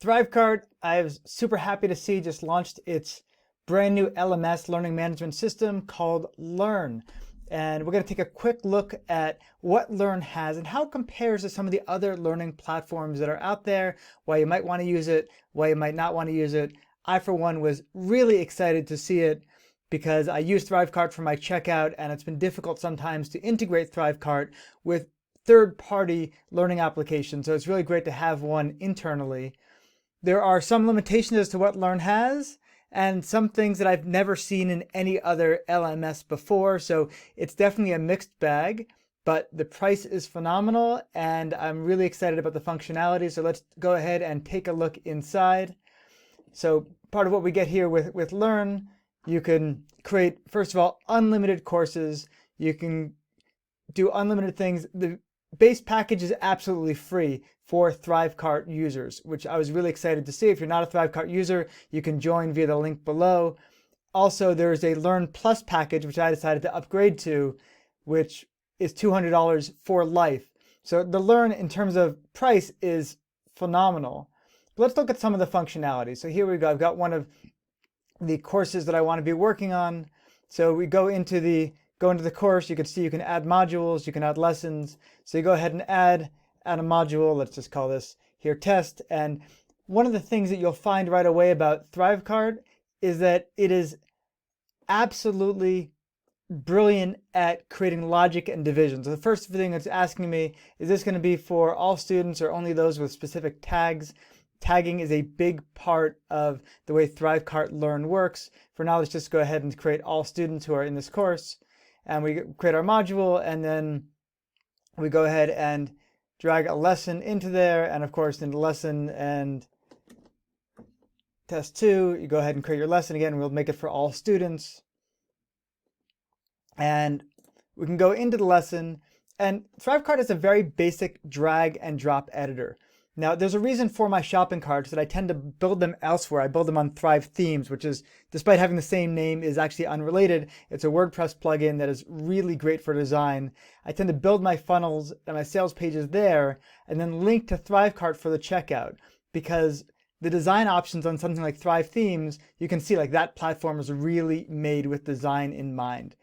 ThriveCart, I was super happy to see, just launched its brand new LMS learning management system called Learn. And we're going to take a quick look at what Learn has and how it compares to some of the other learning platforms that are out there, why you might want to use it, why you might not want to use it. I, for one, was really excited to see it because I use ThriveCart for my checkout, and it's been difficult sometimes to integrate ThriveCart with third-party learning applications. So it's really great to have one internally. There are some limitations as to what Learn has and some things that I've never seen in any other LMS before. So it's definitely a mixed bag, but the price is phenomenal and I'm really excited about the functionality. So let's go ahead and take a look inside. So part of what we get here with Learn, you can create, first of all, unlimited courses. You can do unlimited things. The base package is absolutely free for ThriveCart users, which I was really excited to see. If you're not a ThriveCart user, you can join via the link below. Also, there's a Learn Plus package, which I decided to upgrade to, which is $200 for life. So the Learn in terms of price is phenomenal. But let's look at some of the functionality. So here we go. I've got one of the courses that I want to be working on. So we go into the course. You can see you can add modules, you can add lessons. So you go ahead and add a module. Let's just call this here test. And one of the things that you'll find right away about ThriveCart is that it is absolutely brilliant at creating logic and division. So the first thing it's asking me, is this going to be for all students or only those with specific tags? Tagging is a big part of the way ThriveCart Learn works. For now, let's just go ahead and create all students who are in this course. And we create our module, and then we go ahead and drag a lesson into there. And of course, in the lesson and test 2, you go ahead and create your lesson again. We'll make it for all students. And we can go into the lesson. And ThriveCart is a very basic drag and drop editor. Now, there's a reason for my shopping carts that I tend to build them elsewhere. I build them on Thrive Themes, which is, despite having the same name, is actually unrelated. It's a WordPress plugin that is really great for design. I tend to build my funnels and my sales pages there and then link to ThriveCart for the checkout, because the design options on something like Thrive Themes, you can see like that platform is really made with design in mind.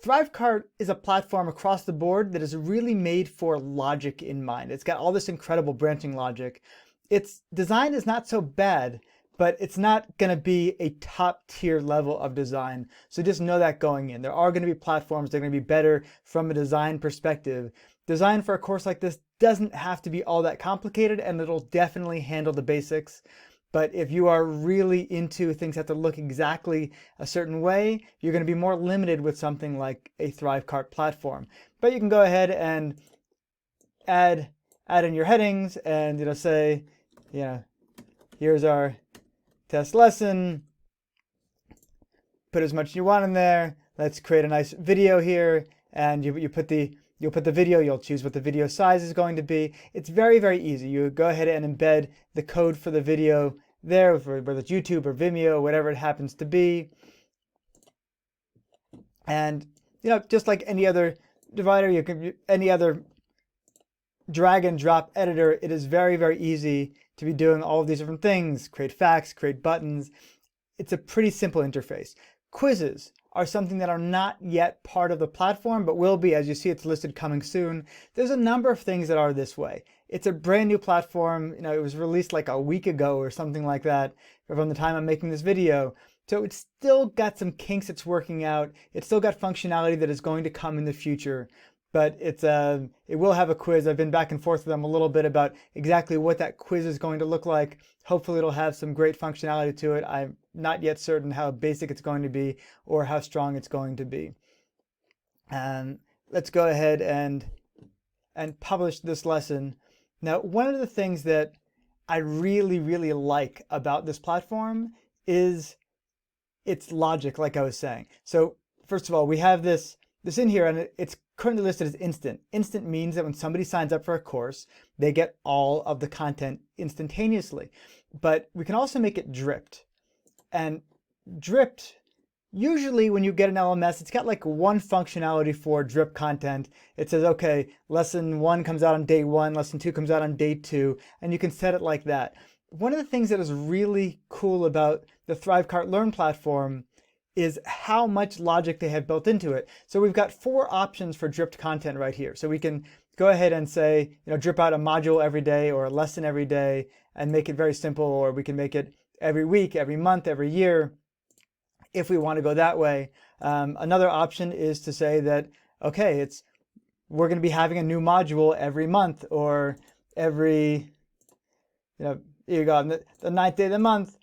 ThriveCart is a platform across the board that is really made for logic in mind. It's got all this incredible branching logic. Its design is not so bad, but it's not going to be a top tier level of design. So just know that going in. There are going to be platforms that are going to be better from a design perspective. Design for a course like this doesn't have to be all that complicated, and it'll definitely handle the basics. But if you are really into things that have to look exactly a certain way, you're going to be more limited with something like a ThriveCart platform. But you can go ahead and add in your headings and say, here's our test lesson. Put as much as you want in there. Let's create a nice video here, and you'll put the video, you'll choose what the video size is going to be. It's very, very easy. You go ahead and embed the code for the video there, whether it's YouTube or Vimeo, whatever it happens to be. And, just like any other divider, any other drag and drop editor, it is very, very easy to be doing all of these different things, create facts, create buttons. It's a pretty simple interface. Quizzes are something that are not yet part of the platform, but will be. As you see, it's listed coming soon. There's a number of things that are this way. It's a brand new platform. It was released like a week ago or something like that from the time I'm making this video. So it's still got some kinks it's working out. It's still got functionality that is going to come in the future. But it will have a quiz. I've been back and forth with them a little bit about exactly what that quiz is going to look like. Hopefully it'll have some great functionality to it. I'm not yet certain how basic it's going to be or how strong it's going to be. And let's go ahead and publish this lesson. Now, one of the things that I really, really like about this platform is its logic, like I was saying. So first of all, we have this in here, and it's currently listed as instant. Instant means that when somebody signs up for a course, they get all of the content instantaneously. But we can also make it dripped. And dripped, usually when you get an LMS, it's got like one functionality for drip content. It says, okay, lesson 1 comes out on day 1, lesson 2 comes out on day 2, and you can set it like that. one of the things that is really cool about the ThriveCart Learn platform is how much logic they have built into it. So we've got 4 options for dripped content right here. So we can go ahead and say, drip out a module every day or a lesson every day and make it very simple, or we can make it every week, every month, every year, if we want to go that way. Another option is to say that, okay, we're going to be having a new module every month, or every, here you go, on the 9th day of the month,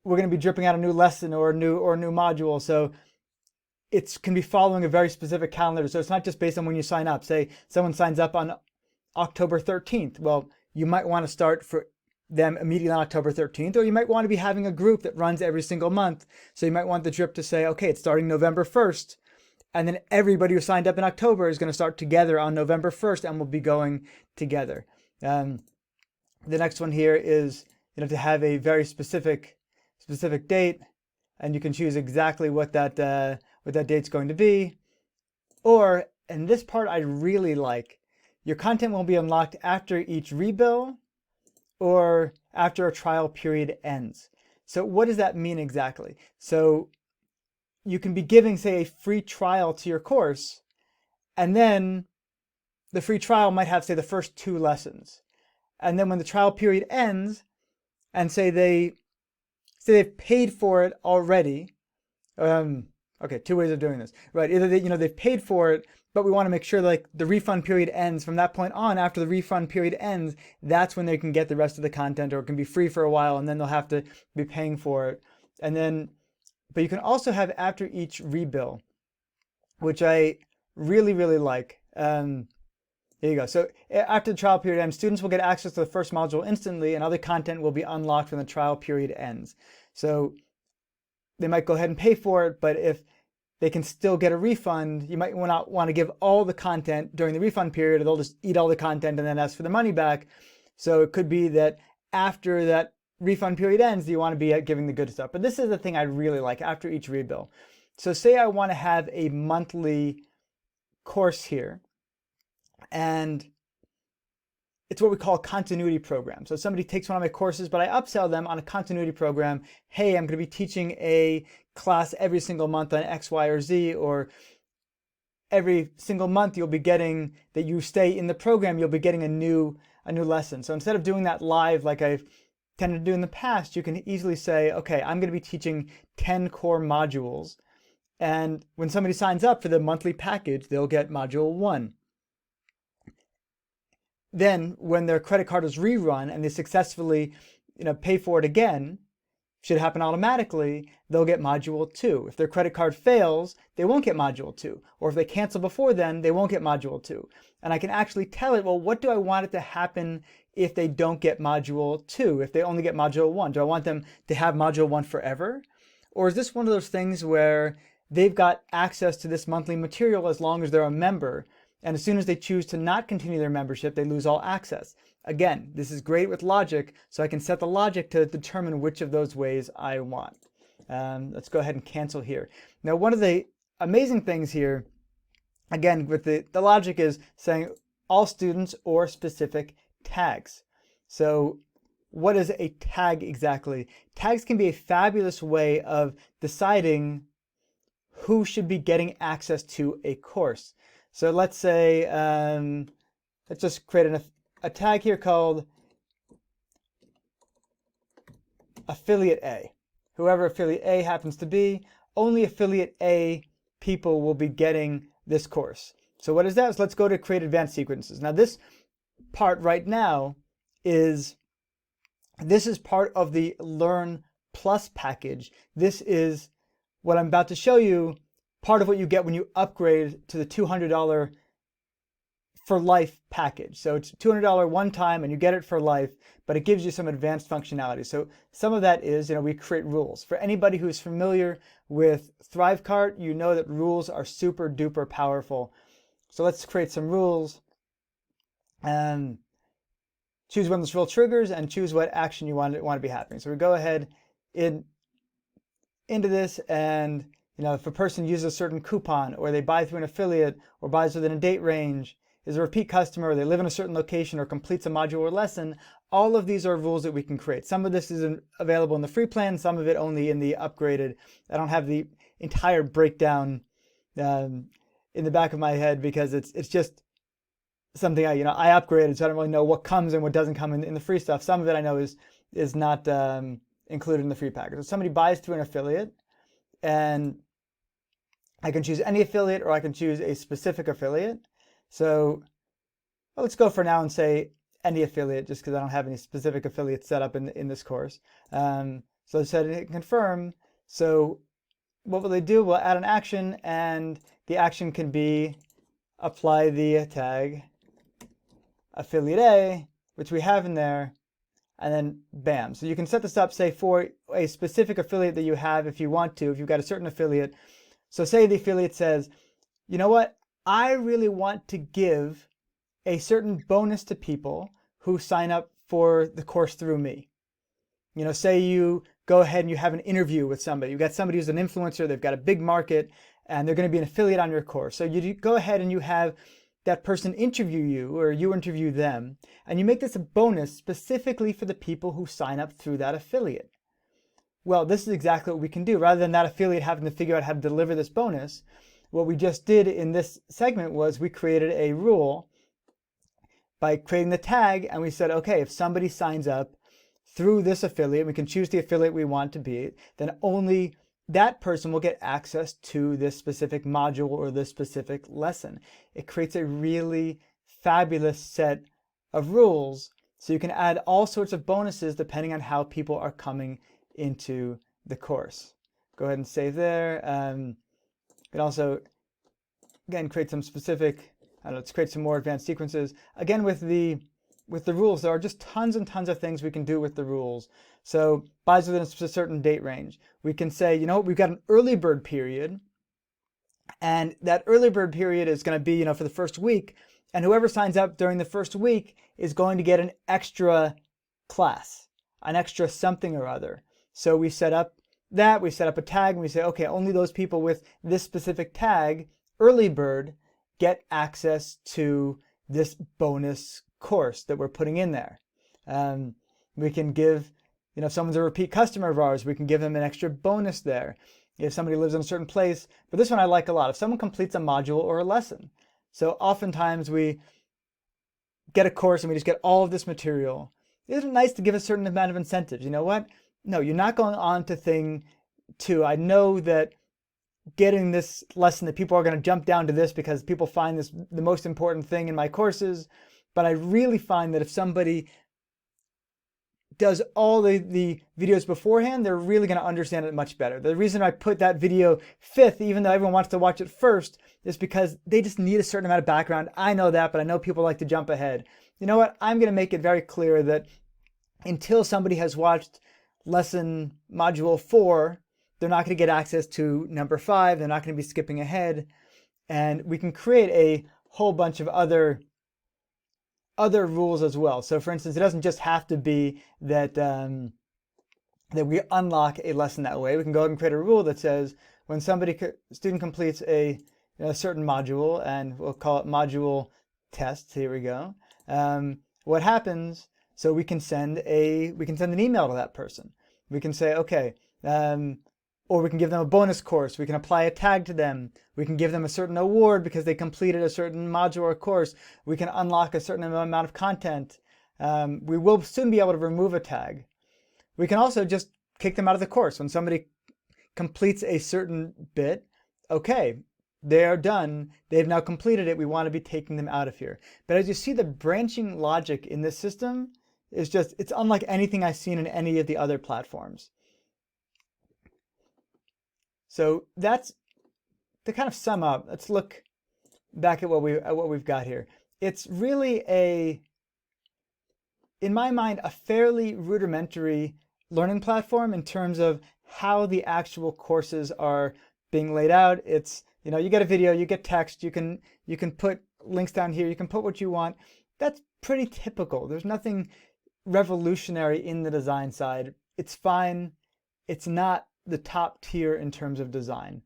we're going to be dripping out a new lesson or a new module. So it can be following a very specific calendar. So it's not just based on when you sign up. Say someone signs up on October 13th. Well, you might want to start for them immediately on October 13th, or you might want to be having a group that runs every single month. So you might want the drip to say, okay, it's starting November 1st. And then everybody who signed up in October is going to start together on November 1st and we'll be going together. The next one here is, to have a very specific date, and you can choose exactly what that date's going to be. Or, and this part I really like, your content will be unlocked after each rebill or after a trial period ends. So what does that mean exactly? So you can be giving, say, a free trial to your course, and then the free trial might have, say, the first 2 lessons. And then when the trial period ends, and say they've paid for it already. Okay, 2 ways of doing this, right? Either they've paid for it, but we want to make sure like the refund period ends from that point on. After the refund period ends, that's when they can get the rest of the content, or it can be free for a while, and then they'll have to be paying for it. And then, but you can also have after each rebill, which I really, really like. There you go. So after the trial period ends, students will get access to the first module instantly, and other content will be unlocked when the trial period ends. So they might go ahead and pay for it, but if they can still get a refund, you might not want to give all the content during the refund period, or they'll just eat all the content and then ask for the money back. So it could be that after that refund period ends, you want to be giving the good stuff. But this is the thing I really like after each rebill. So say I want to have a monthly course here, and it's what we call a continuity program. So somebody takes one of my courses, but I upsell them on a continuity program. Hey, I'm going to be teaching a class every single month on X, Y, or Z, or every single month you'll be getting, that you stay in the program, you'll be getting a new lesson. So instead of doing that live like I've tended to do in the past, you can easily say, okay, I'm going to be teaching 10 core modules. And when somebody signs up for the monthly package, they'll get module 1. Then when their credit card is rerun and they successfully pay for it again, should happen automatically, they'll get module 2. If their credit card fails, they won't get module 2. Or if they cancel before then, they won't get module 2. And I can actually tell it, well, what do I want it to happen if they don't get module 2, if they only get module 1? Do I want them to have module 1 forever? Or is this one of those things where they've got access to this monthly material as long as they're a member, and as soon as they choose to not continue their membership, they lose all access? Again, this is great with logic, so I can set the logic to determine which of those ways I want. Let's go ahead and cancel here. Now, one of the amazing things here, again, with the logic is saying all students or specific tags. So what is a tag exactly? Tags can be a fabulous way of deciding who should be getting access to a course. So let's say, let's just create a tag here called affiliate A. Whoever affiliate A happens to be, only affiliate A people will be getting this course. So what is that? So let's go to create advanced sequences. Now this part right now this is part of the Learn Plus package. This is what I'm about to show you, part of what you get when you upgrade to the $200 for life package. So it's $200 one time and you get it for life, but it gives you some advanced functionality. So some of that is, we create rules. For anybody who's familiar with ThriveCart, you know that rules are super duper powerful. So let's create some rules and choose when this rule triggers and choose what action you want to be happening. So we go ahead into this, and if a person uses a certain coupon, or they buy through an affiliate, or buys within a date range, is a repeat customer, or they live in a certain location, or completes a module or lesson, all of these are rules that we can create. Some of this is available in the free plan, some of it only in the upgraded. I don't have the entire breakdown in the back of my head because it's just something I upgraded, so I don't really know what comes and what doesn't come in the free stuff. Some of it I know is not included in the free package. So somebody buys through an affiliate, and I can choose any affiliate or I can choose a specific affiliate. So let's go for now and say any affiliate, just because I don't have any specific affiliates set up in this course. So let's hit confirm. So what will they do? We'll add an action, and the action can be apply the tag affiliate A, which we have in there, and then bam. So you can set this up, say, for a specific affiliate that you have if you want to, if you've got a certain affiliate. So say the affiliate says, you know what, I really want to give a certain bonus to people who sign up for the course through me. Say you go ahead and you have an interview with somebody. You've got somebody who's an influencer, they've got a big market, and they're going to be an affiliate on your course. So you go ahead and you have that person interview you, or you interview them, and you make this a bonus specifically for the people who sign up through that affiliate. Well, this is exactly what we can do. Rather than that affiliate having to figure out how to deliver this bonus, what we just did in this segment was we created a rule by creating the tag, and we said, okay, if somebody signs up through this affiliate, we can choose the affiliate we want to be, then only that person will get access to this specific module or this specific lesson. It creates a really fabulous set of rules, so you can add all sorts of bonuses depending on how people are coming into the course. Go ahead and save there. You can also, again, create some specific, let's create some more advanced sequences. Again, with the rules, there are just tons and tons of things we can do with the rules. So buys within a certain date range. We can say, you know what, we've got an early bird period, and that early bird period is going to be, for the first week, and whoever signs up during the first week is going to get an extra class, an extra something or other. So we set up that, we set up a tag, and we say, okay, only those people with this specific tag, early bird, get access to this bonus course that we're putting in there. We can give, if someone's a repeat customer of ours, we can give them an extra bonus there. If somebody lives in a certain place, but this one I like a lot. If someone completes a module or a lesson. So oftentimes we get a course and we just get all of this material. Isn't it nice to give a certain amount of incentives? You know what? No, you're not going on to thing 2. I know that getting this lesson, that people are going to jump down to this because people find this the most important thing in my courses. But I really find that if somebody does all the videos beforehand, they're really going to understand it much better. The reason I put that video 5th, even though everyone wants to watch it first, is because they just need a certain amount of background. I know that, but I know people like to jump ahead. You know what? I'm going to make it very clear that until somebody has watched lesson module 4, they're not going to get access to number 5. They're not going to be skipping ahead. And we can create a whole bunch of other rules as well. So for instance, it doesn't just have to be that that we unlock a lesson that way. We can go ahead and create a rule that says when student completes a certain module, and we'll call it module test. Here we go. What happens? So we can send an email to that person. We can say, okay, or we can give them a bonus course. We can apply a tag to them. We can give them a certain award because they completed a certain module or course. We can unlock a certain amount of content. We will soon be able to remove a tag. We can also just kick them out of the course. When somebody completes a certain bit, okay, they are done. They've now completed it. We want to be taking them out of here. But as you see, the branching logic in this system is it's unlike anything I've seen in any of the other platforms. So that's to kind of sum up. Let's look back at what we've got here. It's really in my mind, a fairly rudimentary learning platform in terms of how the actual courses are being laid out. It's, you get a video, you get text, you can put links down here, you can put what you want. That's pretty typical. There's nothing revolutionary in the design side. It's fine. It's not the top tier in terms of design.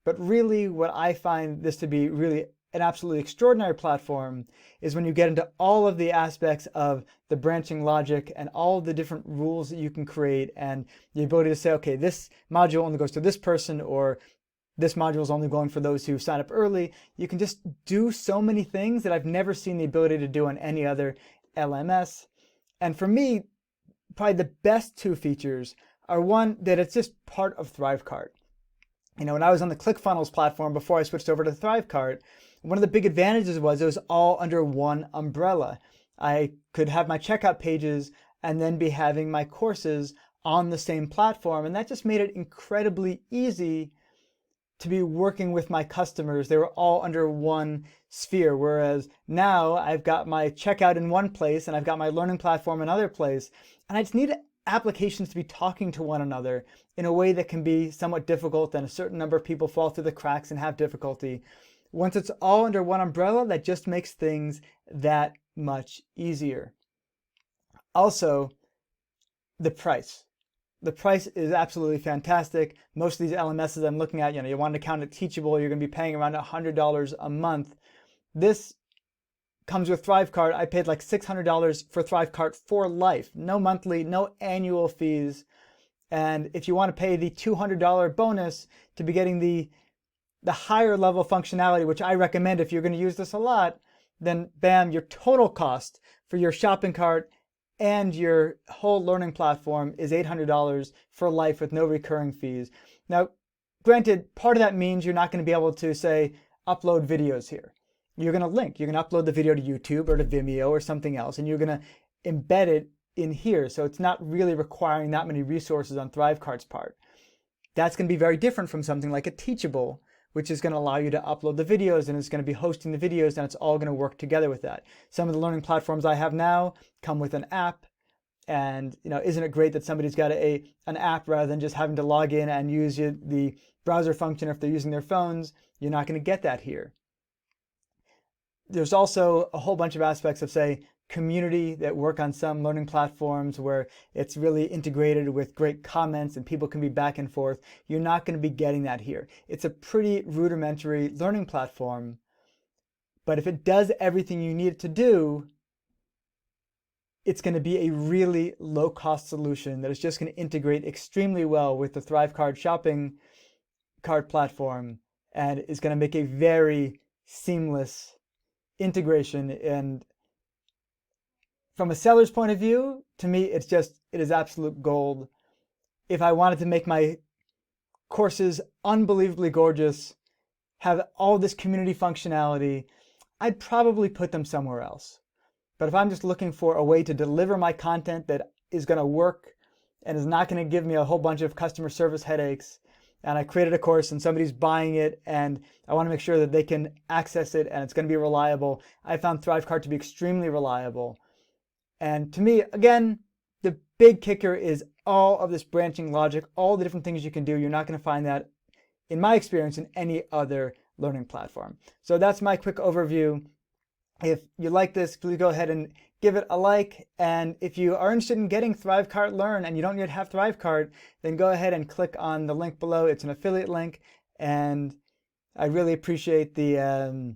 But really what I find this to be really an absolutely extraordinary platform is when you get into all of the aspects of the branching logic and all of the different rules that you can create, and the ability to say, okay, this module only goes to this person, or this module is only going for those who sign up early. You can just do so many things that I've never seen the ability to do on any other LMS. And for me, probably the best two features are, one, that it's just part of ThriveCart. You know, when I was on the ClickFunnels platform before I switched over to ThriveCart, one of the big advantages was it was all under one umbrella. I could have my checkout pages and then be having my courses on the same platform, and that just made it incredibly easy to be working with my customers. They were all under one sphere, whereas now I've got my checkout in one place and I've got my learning platform in another place, and I just need applications to be talking to one another in a way that can be somewhat difficult, and a certain number of people fall through the cracks and have difficulty. Once it's all under one umbrella, that just makes things that much easier. Also, the price. The price is absolutely fantastic. Most of these LMSs I'm looking at, you want an account at Teachable, you're going to be paying around $100 a month. This comes with ThriveCart. I paid like $600 for ThriveCart for life. No monthly, no annual fees. And if you want to pay the $200 bonus to be getting the higher level functionality, which I recommend if you're going to use this a lot, then bam, your total cost for your shopping cart and your whole learning platform is $800 for life with no recurring fees. Now, granted, part of that means you're not going to be able to, say, upload videos here. You're going to link. You're going to upload the video to YouTube or to Vimeo or something else, and you're going to embed it in here. So it's not really requiring that many resources on ThriveCart's part. That's going to be very different from something like a Teachable, which is going to allow you to upload the videos, and it's going to be hosting the videos, and it's all going to work together with that. Some of the learning platforms I have now come with an app, and isn't it great that somebody's got an app rather than just having to log in and use the browser function if they're using their phones? You're not going to get that here. There's also a whole bunch of aspects of, say, community that work on some learning platforms where it's really integrated with great comments and people can be back and forth. You're not going to be getting that here. It's a pretty rudimentary learning platform, but if it does everything you need it to do, it's going to be a really low-cost solution that is just going to integrate extremely well with the ThriveCart shopping cart platform, and is going to make a very seamless integration. And from a seller's point of view, to me, it is absolute gold. If I wanted to make my courses unbelievably gorgeous, have all this community functionality, I'd probably put them somewhere else. But if I'm just looking for a way to deliver my content that is going to work and is not going to give me a whole bunch of customer service headaches, and I created a course and somebody's buying it and I want to make sure that they can access it and it's going to be reliable, I found ThriveCart to be extremely reliable. And to me, again, the big kicker is all of this branching logic, all the different things you can do. You're not going to find that, in my experience, in any other learning platform. So that's my quick overview. If you like this, please go ahead and give it a like. And if you are interested in getting ThriveCart Learn and you don't yet have ThriveCart, then go ahead and click on the link below. It's an affiliate link, and I really appreciate the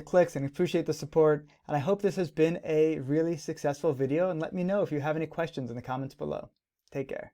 clicks and appreciate the support. And I hope this has been a really successful video, and let me know if you have any questions in the comments below. Take care.